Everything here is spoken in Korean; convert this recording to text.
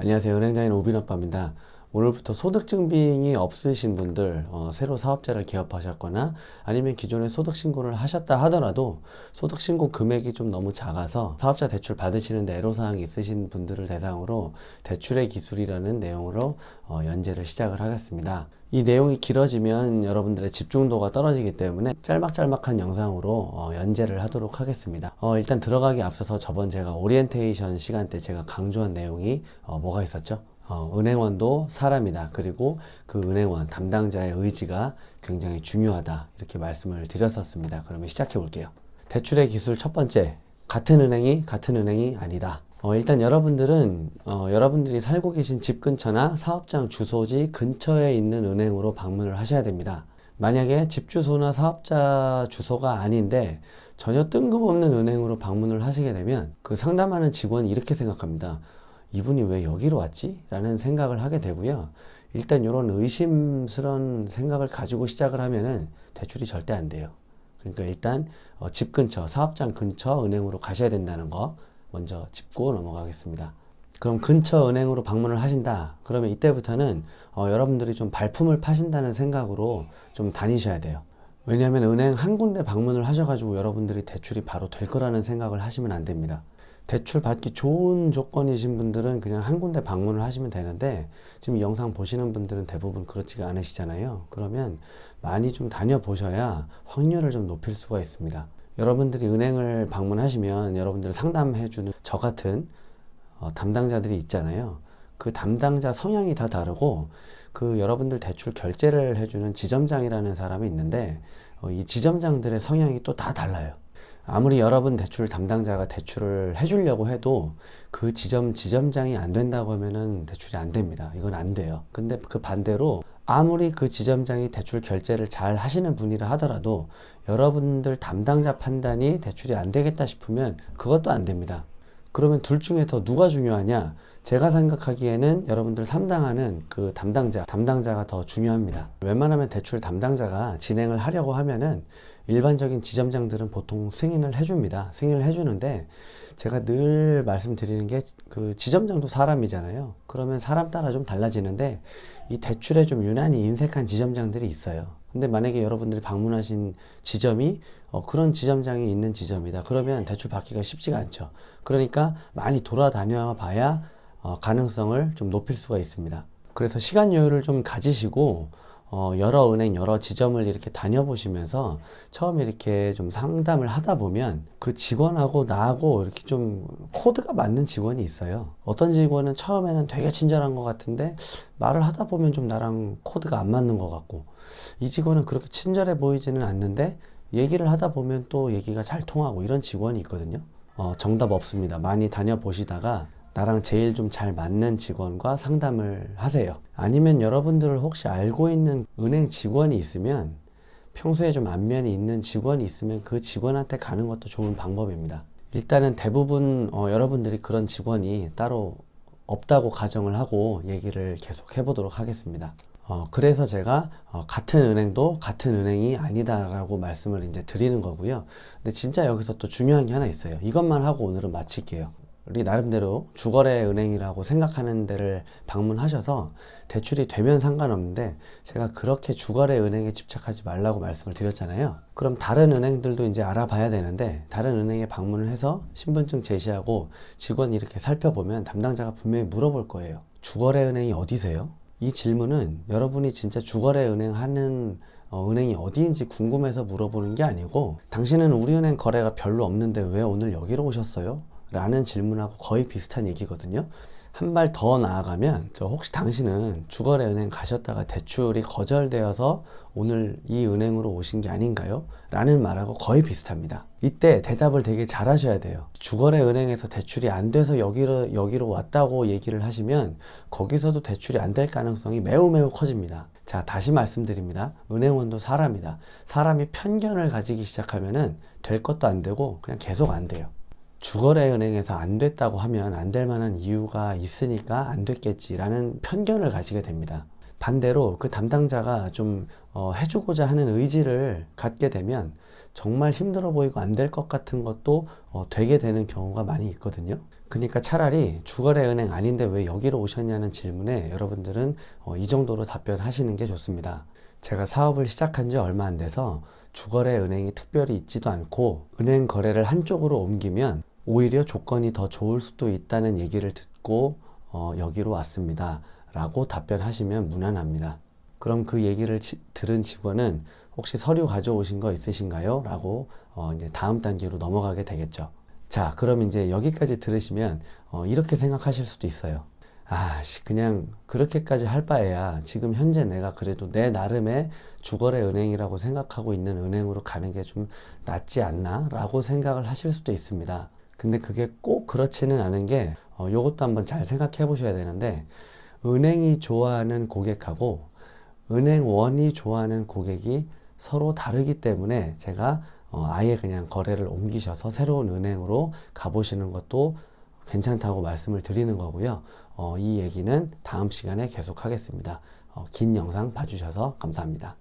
안녕하세요. 은행장인 오빈아빠입니다. 오늘부터 소득증빙이 없으신 분들, 새로 사업자를 개업하셨거나 아니면 기존에 소득신고를 하셨다 하더라도 소득신고 금액이 좀 너무 작아서 사업자 대출 받으시는데 애로사항이 있으신 분들을 대상으로 대출의 기술이라는 내용으로 연재를 시작을 하겠습니다. 이 내용이 길어지면 여러분들의 집중도가 떨어지기 때문에 짤막짤막한 영상으로 연재를 하도록 하겠습니다. 일단 들어가기 앞서서 저번 제가 오리엔테이션 시간 때 제가 강조한 내용이 뭐가 있었죠? 은행원도 사람이다. 그리고 그 은행원 담당자의 의지가 굉장히 중요하다. 이렇게 말씀을 드렸었습니다. 그러면 시작해 볼게요. 대출의 기술 첫 번째, 같은 은행이 아니다. 일단 여러분들은 여러분들이 살고 계신 집 근처나 사업장 주소지 근처에 있는 은행으로 방문을 하셔야 됩니다. 만약에 집 주소나 사업자 주소가 아닌데 전혀 뜬금없는 은행으로 방문을 하시게 되면 그 상담하는 직원이 이렇게 생각합니다. 이분이 왜 여기로 왔지? 라는 생각을 하게 되고요. 일단 이런 의심스러운 생각을 가지고 시작을 하면은 대출이 절대 안 돼요. 그러니까 일단 집 근처, 사업장 근처 은행으로 가셔야 된다는 거 먼저 짚고 넘어가겠습니다. 그럼 근처 은행으로 방문을 하신다. 그러면 이때부터는 여러분들이 좀 발품을 파신다는 생각으로 좀 다니셔야 돼요. 왜냐하면 은행 한 군데 방문을 하셔가지고 여러분들이 대출이 바로 될 거라는 생각을 하시면 안 됩니다. 대출 받기 좋은 조건이신 분들은 그냥 한 군데 방문을 하시면 되는데 지금 이 영상 보시는 분들은 대부분 그렇지가 않으시잖아요. 그러면 많이 좀 다녀보셔야 확률을 좀 높일 수가 있습니다. 여러분들이 은행을 방문하시면 여러분들을 상담해주는 저 같은 담당자들이 있잖아요. 그 담당자 성향이 다 다르고 그 여러분들 대출 결제를 해주는 지점장이라는 사람이 있는데 이 지점장들의 성향이 또 다 달라요. 아무리 여러분 대출 담당자가 대출을 해주려고 해도 그 지점장이 안 된다고 하면은 대출이 안 됩니다. 이건 안 돼요. 근데 그 반대로 아무리 그 지점장이 대출 결제를 잘 하시는 분이라 하더라도 여러분들 담당자 판단이 대출이 안 되겠다 싶으면 그것도 안 됩니다. 그러면 둘 중에 더 누가 중요하냐? 제가 생각하기에는 여러분들 상담하는 그 담당자가 더 중요합니다. 웬만하면 대출 담당자가 진행을 하려고 하면은 일반적인 지점장들은 보통 승인을 해줍니다. 승인을 해주는데 제가 늘 말씀드리는 게 그 지점장도 사람이잖아요. 그러면 사람 따라 좀 달라지는데 이 대출에 좀 유난히 인색한 지점장들이 있어요. 근데 만약에 여러분들이 방문하신 지점이 그런 지점장이 있는 지점이다. 그러면 대출 받기가 쉽지가 않죠. 그러니까 많이 돌아다녀 봐야 가능성을 좀 높일 수가 있습니다. 그래서 시간 여유를 좀 가지시고 여러 은행, 여러 지점을 이렇게 다녀보시면서 처음에 이렇게 좀 상담을 하다 보면 그 직원하고 나하고 이렇게 좀 코드가 맞는 직원이 있어요. 어떤 직원은 처음에는 되게 친절한 것 같은데 말을 하다 보면 좀 나랑 코드가 안 맞는 것 같고 이 직원은 그렇게 친절해 보이지는 않는데 얘기를 하다 보면 또 얘기가 잘 통하고 이런 직원이 있거든요. 정답 없습니다. 많이 다녀보시다가 나랑 제일 좀 잘 맞는 직원과 상담을 하세요. 아니면 여러분들 혹시 알고 있는 은행 직원이 있으면 평소에 좀 안면이 있는 직원이 있으면 그 직원한테 가는 것도 좋은 방법입니다. 일단은 대부분 여러분들이 그런 직원이 따로 없다고 가정을 하고 얘기를 계속 해보도록 하겠습니다. 그래서 제가 같은 은행도 같은 은행이 아니다라고 말씀을 이제 드리는 거고요. 근데 진짜 여기서 또 중요한 게 하나 있어요. 이것만 하고 오늘은 마칠게요. 우리 나름대로 주거래 은행이라고 생각하는 데를 방문하셔서 대출이 되면 상관없는데 제가 그렇게 주거래 은행에 집착하지 말라고 말씀을 드렸잖아요. 그럼 다른 은행들도 이제 알아봐야 되는데 다른 은행에 방문을 해서 신분증 제시하고 직원 이렇게 살펴보면 담당자가 분명히 물어볼 거예요. 주거래 은행이 어디세요? 이 질문은 여러분이 진짜 주거래 은행 하는 은행이 어디인지 궁금해서 물어보는 게 아니고 당신은 우리 은행 거래가 별로 없는데 왜 오늘 여기로 오셨어요? 라는 질문하고 거의 비슷한 얘기거든요. 한 발 더 나아가면 혹시 당신은 주거래 은행 가셨다가 대출이 거절되어서 오늘 이 은행으로 오신 게 아닌가요? 라는 말하고 거의 비슷합니다. 이때 대답을 되게 잘 하셔야 돼요. 주거래 은행에서 대출이 안 돼서 여기로 왔다고 얘기를 하시면 거기서도 대출이 안 될 가능성이 매우 커집니다. 자, 다시 말씀드립니다. 은행원도 사람이다. 사람이 편견을 가지기 시작하면은 될 것도 안 되고 그냥 계속 안 돼요. 주거래 은행에서 안 됐다고 하면 안 될 만한 이유가 있으니까 안 됐겠지라는 편견을 가지게 됩니다. 반대로 그 담당자가 좀 해주고자 하는 의지를 갖게 되면 정말 힘들어 보이고 안 될 것 같은 것도 되게 되는 경우가 많이 있거든요. 그러니까 차라리 주거래 은행 아닌데 왜 여기로 오셨냐는 질문에 여러분들은 이 정도로 답변하시는 게 좋습니다. 제가 사업을 시작한 지 얼마 안 돼서 주거래 은행이 특별히 있지도 않고 은행 거래를 한쪽으로 옮기면 오히려 조건이 더 좋을 수도 있다는 얘기를 듣고 여기로 왔습니다 라고 답변하시면 무난합니다. 그럼 그 얘기를 들은 직원은 혹시 서류 가져오신 거 있으신가요? 라고 이제 다음 단계로 넘어가게 되겠죠. 자, 그럼 이제 여기까지 들으시면 이렇게 생각하실 수도 있어요. 그냥 그렇게까지 할 바에야 지금 현재 내가 그래도 내 나름의 주거래 은행이라고 생각하고 있는 은행으로 가는 게 좀 낫지 않나? 라고 생각을 하실 수도 있습니다. 근데 그게 꼭 그렇지는 않은 게 요것도 한번 잘 생각해 보셔야 되는데, 은행이 좋아하는 고객하고 은행원이 좋아하는 고객이 서로 다르기 때문에 제가 아예 그냥 거래를 옮기셔서 새로운 은행으로 가보시는 것도 괜찮다고 말씀을 드리는 거고요. 이 얘기는 다음 시간에 계속 하겠습니다. 긴 영상 봐주셔서 감사합니다.